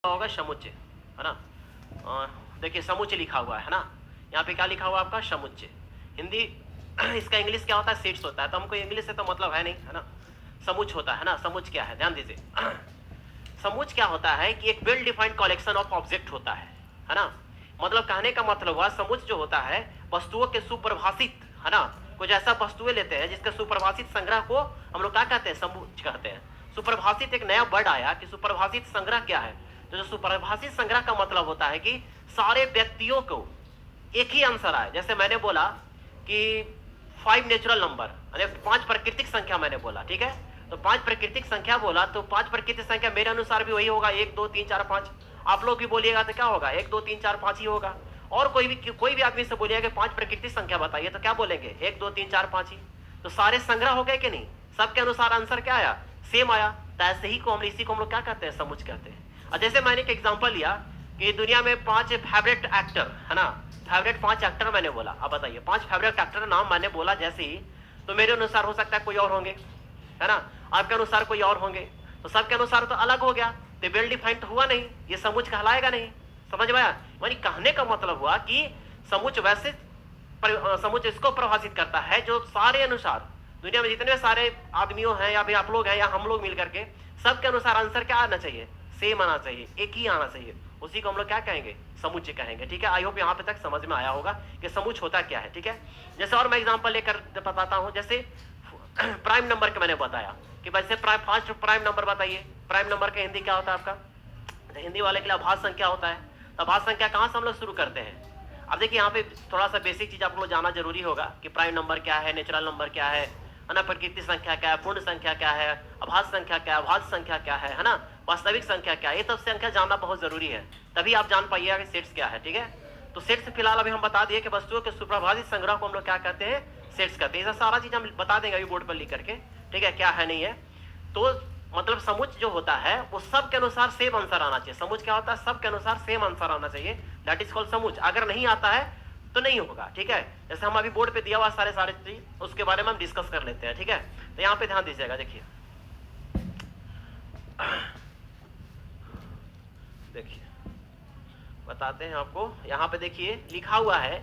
होगा समुच्चय, है ना। देखिए समुच्चय लिखा हुआ है ना, यहाँ पे क्या लिखा हुआ है आपका समुच्चय। हिंदी इसका इंग्लिश क्या होता है, सेट्स होता है, तो हमको इंग्लिश से तो मतलब है नहीं, है ना। समुच्चय होता है ना, समुच्चय क्या है ध्यान दीजिए। समुच्चय क्या होता है कि एक well defined collection of object होता है ना। मतलब कहने का मतलब हुआ समुच्चय जो होता है वस्तुओं के सुपरिभाषित, है ना। कुछ ऐसा वस्तुएं लेते हैं जिसके सुपरिभाषित संग्रह को हम लोग क्या कहते हैं, समुच्चय कहते हैं। सुपरिभाषित एक नया वर्ड आया कि सुपरिभाषित संग्रह क्या है। तो जो सुपरिभाषित संग्रह का मतलब होता है कि सारे व्यक्तियों को एक ही आंसर आए। जैसे मैंने बोला कि 5 नेचुरल नंबर, 5 प्राकृतिक संख्या मैंने बोला, ठीक है। तो 5 प्राकृतिक संख्या बोला तो 5 प्राकृतिक संख्या मेरे अनुसार भी वही होगा, 1 2 3 4 5। आप लोग भी बोलिएगा तो क्या होगा, 1 2 3 4 5 ही होगा। और कोई भी आदमी से बोलिएगा कि 5 प्राकृतिक संख्या बताइए तो क्या बोलेंगे, 1 2 3 4 5 ही। तो सारे संग्रह हो गए कि नहीं, सबके अनुसार आंसर क्या आया, सेम आया। तो ऐसे ही को हम इसी को हम लोग क्या कहते हैं, समुच्चय कहते हैं। और जैसे मैंने एक एग्जांपल लिया कि दुनिया में 5 फेवरेट एक्टर, है ना, फेवरेट 5 एक्टर मैंने बोला। अब बताइए 5 फेवरेट एक्टर नाम मैंने बोला जैसे ही, तो मेरे अनुसार हो सकता है कोई और होंगे, है ना, आपके अनुसार कोई और होंगे, तो सबके अनुसार तो अलग हो गया, तो वेल डिफाइंड हुआ नहीं, ये समुच्चय कहलाएगा नहीं। समझ में आया। यानी कहने का मतलब हुआ कि समुच्चय वैसे समुच्चय इसको प्रभाषित करता है जो सारे अनुसार दुनिया में जितने सारे आदमियों हैं या भी आप लोग हैं या हम लोग मिलकर के सबके अनुसार आंसर क्या आना चाहिए, सेम आना चाहिए, एक ही आना चाहिए। उसी को हम लोग क्या कहेंगे, समुच्चय कहेंगे। ठीक है, आई होप यहाँ पे तक समझ में आया होगा कि समुच्चय होता क्या है। ठीक है, जैसे और मैं एग्जांपल लेकर बताता हूँ। जैसे प्राइम नंबर का मैंने बताया कि वैसे फर्स्ट प्राइम नंबर बताइए, प्राइम नंबर का हिंदी क्या होता है आपका, तो हिंदी वाले के लिए अभाज्य संख्या होता है। तो अभाज्य संख्या कहाँ से हम लोग शुरू करते हैं। अब देखिए यहाँ पे थोड़ा सा बेसिक चीज आप लोग जानना जरूरी होगा कि प्राइम नंबर क्या है, नेचुरल नंबर क्या है ना, प्रकृति संख्या क्या है, पूर्ण संख्या क्या है, अभाज्य संख्या क्या है, अभाज्य संख्या क्या है ना, वास्तविक संख्या क्या है। ये सब संख्या जानना बहुत जरूरी है, तभी आप जान पाइएगा कि सेट्स क्या है। ठीक है, तो सेट्स फिलहाल अभी हम बता दिए कि वस्तुओं के सुपरिभाषित संग्रह को हम लोग क्या कहते हैं, सेट्स कहते हैं। ये सारा चीज हम बता देंगे अभी बोर्ड पर लिख करके, ठीक है, क्या है नहीं है। तो मतलब समुच्चय जो होता है वो सब के अनुसार सेम आंसर आना चाहिए। समुच्चय क्या होता है, सब के अनुसार सेम आंसर आना चाहिए, दैट इज कॉल्ड समुच्चय। अगर नहीं आता है तो नहीं होगा। ठीक है, जैसे हम अभी बोर्ड पे दिया हुआ सारे चीज, उसके बारे में हम डिस्कस कर लेते हैं। ठीक है, तो यहाँ पे ध्यान दीजिएगा। देखिए देखिए बताते हैं आपको, यहाँ पे देखिए लिखा हुआ है